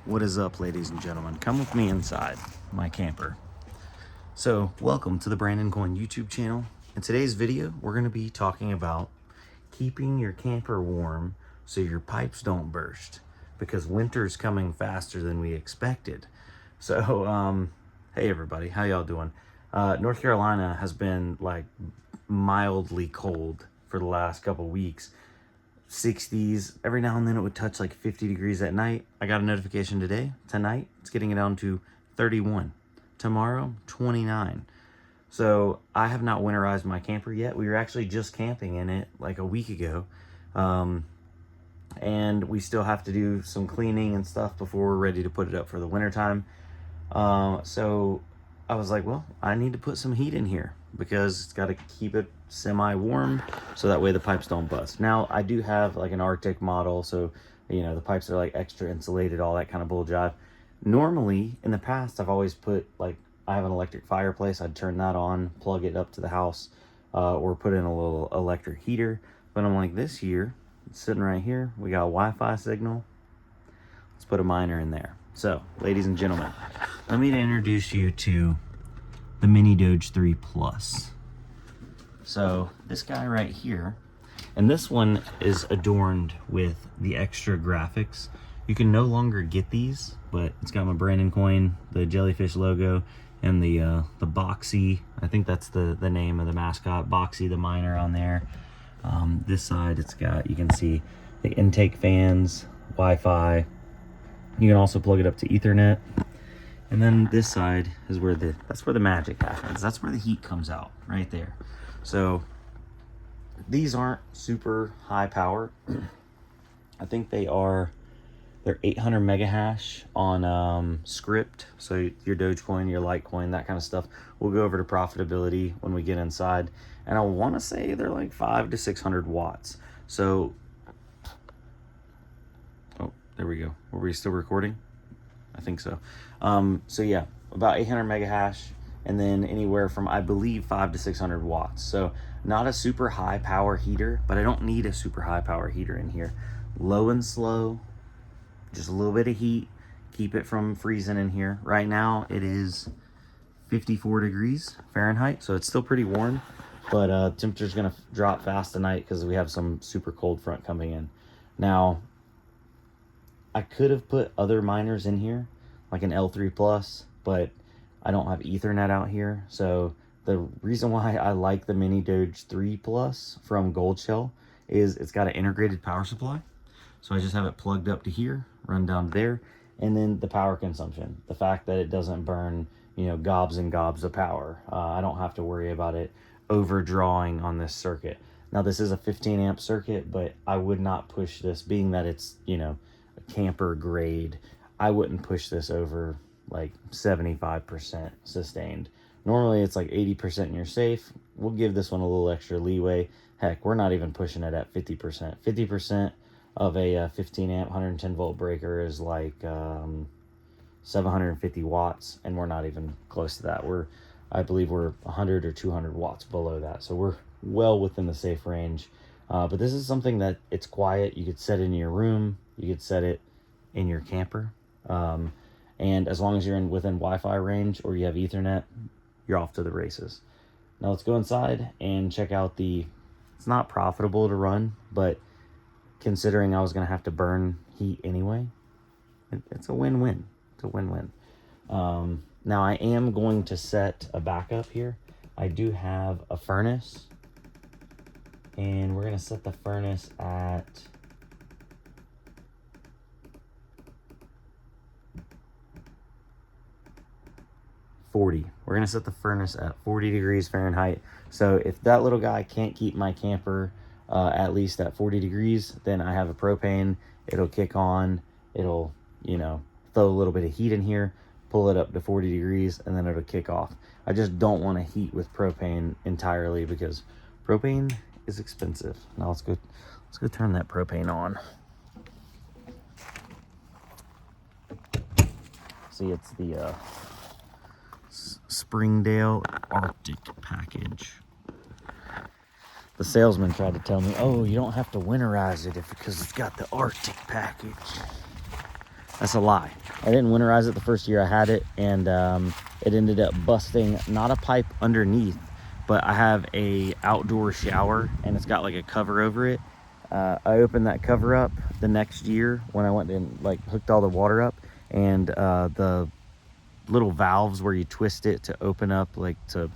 What is up, ladies and gentlemen? Come with me inside my camper. So, welcome to the Brandon Coin YouTube channel. In today's video, we're going to be talking about keeping your camper warm so your pipes don't burst, because winter's coming faster than we expected. So, hey everybody, how y'all doing? North Carolina has been like mildly cold for the last couple weeks. 60s, every now and then it would touch like 50 degrees at night. I got a notification tonight it's getting it down to 31, tomorrow 29. So I have not winterized my camper yet. We were actually just camping in it like a week ago, and we still have to do some cleaning and stuff before we're ready to put it up for the winter time. So I was like, well, I need to put some heat in here because it's got to keep it semi-warm so that way the pipes don't bust. Now, I do have like an Arctic model, so, you know, the pipes are like extra insulated, all that kind of bull jive. Normally, in the past, I've always put, like, I have an electric fireplace. I'd turn that on, plug it up to the house, or put in a little electric heater. But I'm like, this year, it's sitting right here. We got a Wi-Fi signal. Let's put a miner in there. So, ladies and gentlemen, let me introduce you to the Mini Doge 3 Plus. So this guy right here, and this one is adorned with the extra graphics. You can no longer get these, but it's got my Brandon Coin, the jellyfish logo, and the Boxy. I think that's the name of the mascot, Boxy the miner on there. This side, it's got, you can see the intake fans, Wi-Fi. You can also plug it up to Ethernet. And then this side is where that's where the magic happens. That's where the heat comes out, right there. So these aren't super high power. I think they're 800 mega hash on script. So your Dogecoin, your Litecoin, that kind of stuff. We'll go over to profitability when we get inside. And I want to say they're like 500 to 600 watts. So, oh, there we go. Were we still recording? I think so. So yeah, about 800 mega hash, and then anywhere from, I believe, 500 to 600 watts. So not a super high power heater, but I don't need a super high power heater in here. Low and slow, just a little bit of heat, keep it from freezing in here. Right now it is 54 degrees Fahrenheit, so it's still pretty warm, but temperature's gonna drop fast tonight because we have some super cold front coming in. Now, I could have put other miners in here, like an L3 Plus, but I don't have Ethernet out here. So the reason why I like the Mini Doge 3 Plus from Gold Shell is it's got an integrated power supply. So I just have it plugged up to here, run down to there, and then the power consumption. The fact that it doesn't burn, you know, gobs and gobs of power. I don't have to worry about it overdrawing on this circuit. Now, this is a 15 amp circuit, but I would not push this, being that it's, you know, camper grade. I wouldn't push this over like 75% sustained. Normally it's like 80% and you're safe. We'll give this one a little extra leeway. Heck, we're not even pushing it at 50%. 50% of a 15 amp 110 volt breaker is like 750 watts, and we're not even close to that. I believe we're 100 or 200 watts below that, so we're well within the safe range. But this is something that it's quiet. You could set it in your room, you could set it in your camper, and as long as you're within Wi-Fi range or you have Ethernet, you're off to the races. Now let's go inside and check out it's not profitable to run, but considering I was going to have to burn heat anyway, it's a win-win. It's a win-win. Now I am going to set a backup here. I do have a furnace, and we're going to set the furnace at 40. We're going to set the furnace at 40 degrees Fahrenheit. So if that little guy can't keep my camper at least at 40 degrees, then I have a propane. It'll kick on. It'll, you know, throw a little bit of heat in here, pull it up to 40 degrees, and then it'll kick off. I just don't want to heat with propane entirely because propane is expensive. Now let's go turn that propane on. See, it's the Springdale Arctic package. The salesman tried to tell me, oh, you don't have to winterize it because it's got the Arctic package. That's a lie. I didn't winterize it the first year I had it, and it ended up busting not a pipe underneath, but I have a outdoor shower and it's got like a cover over it. I opened that cover up the next year when I went and like hooked all the water up, and the little valves where you twist it to open up, like to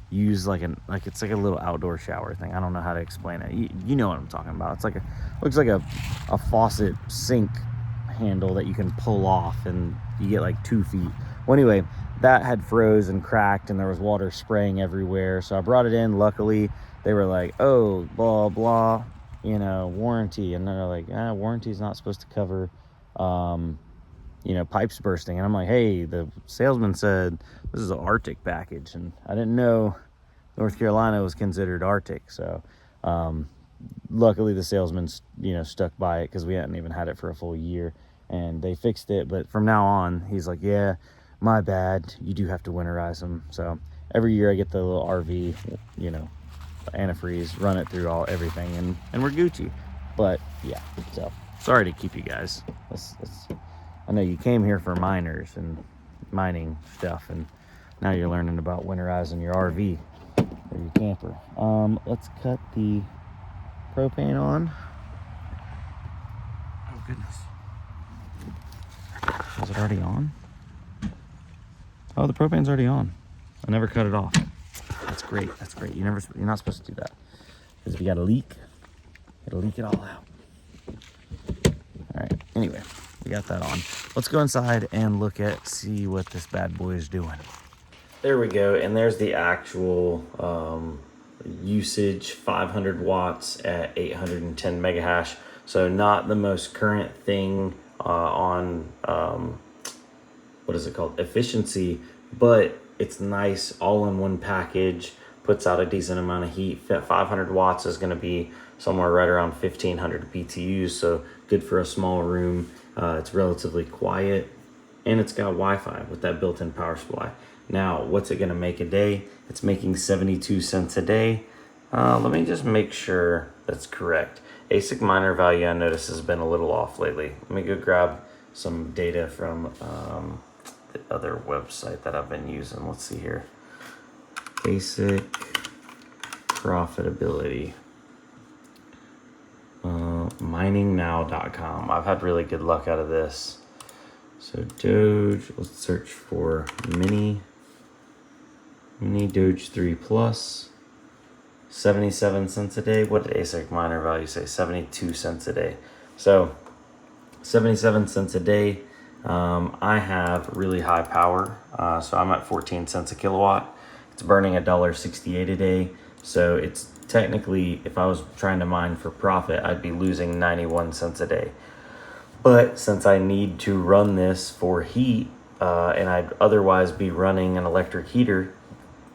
use it's like a little outdoor shower thing. I don't know how to explain it. You know what I'm talking about. It's like looks like a faucet sink handle that you can pull off, and you get like 2 feet. Well, anyway, that had froze and cracked and there was water spraying everywhere. So I brought it in. Luckily they were like, oh, blah blah, you know, warranty. And they're like, warranty is not supposed to cover you know, pipes bursting. And I'm like, hey, the salesman said this is an Arctic package, and I didn't know North Carolina was considered Arctic. So luckily the salesman, you know, stuck by it, because we hadn't even had it for a full year, and they fixed it. But from now on, he's like, yeah, my bad, you do have to winterize them. So every year I get the little RV, you know, antifreeze, run it through everything, and we're Gucci. But yeah, so sorry to keep you guys. I know you came here for miners and mining stuff, and now you're learning about winterizing your RV or your camper. Let's cut the propane on. Oh goodness. Is it already on? Oh, the propane's already on. I never cut it off. That's great. That's great. You're not supposed to do that. Because if you got a leak, it'll leak it all out. All right. Anyway, we got that on. Let's go inside and see what this bad boy is doing. There we go. And there's the actual usage, 500 watts at 810 megahash. So not the most current thing on what is it called, efficiency, but it's nice all in one package, puts out a decent amount of heat. 500 watts is going to be somewhere right around 1500 BTUs, so good for a small room. It's relatively quiet, and it's got Wi-Fi with that built-in power supply. Now, what's it going to make a day? It's making 72 cents a day. Let me just make sure that's correct. ASIC miner value, I notice, has been a little off lately. Let me go grab some data from the other website that I've been using. Let's see here. ASIC profitability. Miningnow.com. I've had really good luck out of this. So Doge, let's search for mini Doge 3 Plus. 77 cents a day. What did ASIC miner value say? 72 cents a day. So 77 cents a day. I have really high power, so I'm at 14 cents a kilowatt. It's burning $1.68 a day. So it's technically, if I was trying to mine for profit, I'd be losing 91 cents a day. But since I need to run this for heat, and I'd otherwise be running an electric heater,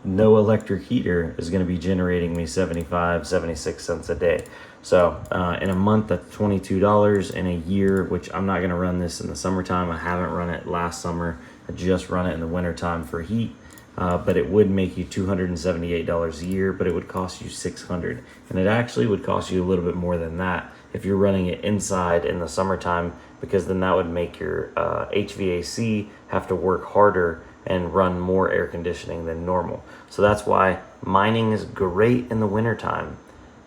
no electric heater is going to be generating me 76 cents a day. So in a month, that's $22. In a year, which I'm not going to run this in the summertime. I haven't run it last summer. I just run it in the wintertime for heat. But it would make you $278 a year, but it would cost you $600. And it actually would cost you a little bit more than that if you're running it inside in the summertime, because then that would make your HVAC have to work harder and run more air conditioning than normal. So that's why mining is great in the wintertime,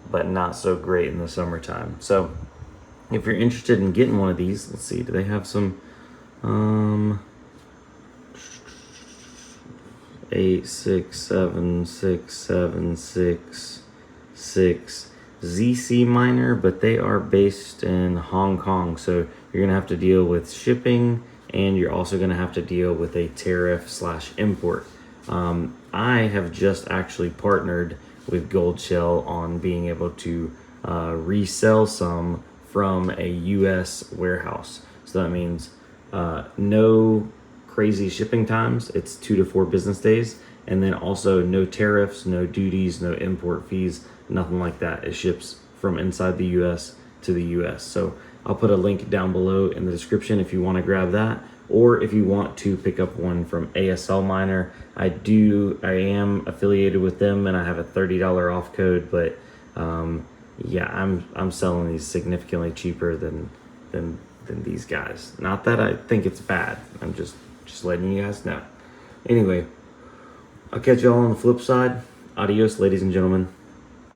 but not so great in the summertime. So if you're interested in getting one of these, let's see, do they have some 8676666 ZC miner, but they are based in Hong Kong, so you're gonna have to deal with shipping, and you're also gonna have to deal with a tariff/import. I have just actually partnered with Gold Shell on being able to resell some from a US warehouse. So that means no crazy shipping times. It's 2 to 4 business days, and then also no tariffs, no duties, no import fees, nothing like that. It ships from inside the US to the US. So I'll put a link down below in the description if you want to grab that, or if you want to pick up one from ASL Miner. I am affiliated with them, and I have a $30 off code, but yeah, I'm selling these significantly cheaper than than these guys. Not that I think it's bad. I'm just letting you guys know. Anyway, I'll catch y'all on the flip side. Adios, ladies and gentlemen.